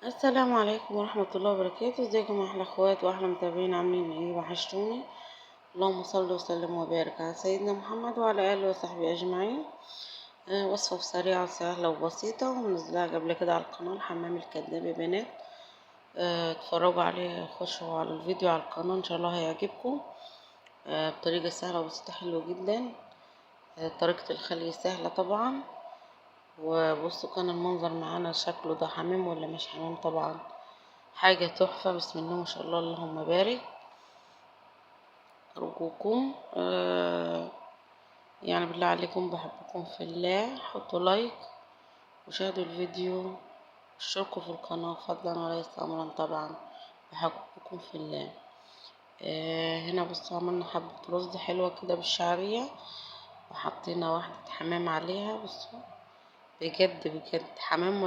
السلام عليكم ورحمة الله وبركاته. ازيكم يا احلى اخوات واحلى متابعين، عاملين ايه؟ وحشتوني. اللهم صل وسلم وبارك على سيدنا محمد وعلى اله وصحبه اجمعين. وصفة سريعة وسهلة وبسيطة ومنزلها قبل كده على القناة، حمام الكداب يا بنات. اتفرجوا عليه، خشوا على الفيديو على القناة ان شاء الله هيعجبكم. بطريقة سهلة وبسيطة حلوة جدا. طريقة الخلي سهلة طبعا. وبصوا كان المنظر معانا شكله ده حمام ولا مش حمام؟ طبعا حاجة تحفة، بسم الله ما شاء الله اللهم بارك. أرجوكم يعني بالله عليكم بحبكم في الله، حطوا لايك وشاهدوا الفيديو واشتركوا في القناة فضلا وليس أمرا طبعا، بحبكم في الله. هنا بصوا عملنا حبة رز حلوة كده بالشعرية، وحطينا واحدة حمام عليها. بصوا بجد بجد حمام